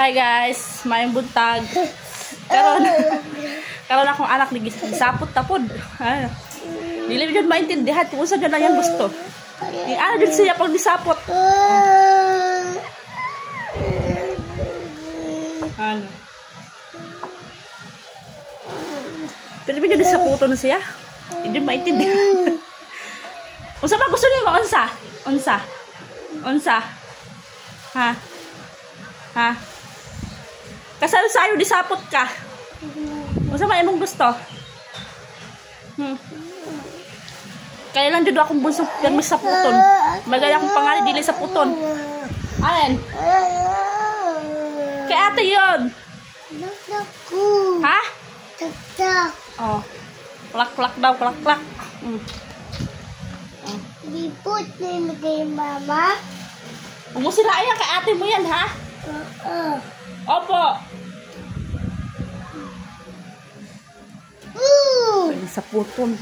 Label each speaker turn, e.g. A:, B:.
A: Hi guys, maayong buntag. Karon akong anak ni gisapot tapod. Dili jud maintindihan kung unsa jud lang gusto. Ni ana jud siya pag disapot. Ano? Pero jud disapoton siya. Hindi maintindihan. Unsa ba gusto nimo? Unsa? Ha? Kasal sa'yo, disapot ka. Unsa ba imong gusto? Kaya lang jud akong bunso yang misaputon. Magaya akong pangalan dili sa puton. Alin? Kay ate yun. Ha? Oh. Plak daw, plak.
B: Lipot na kay mama.
A: Umusirain yan kay ate mo yan, ha? Opo. Sa puton.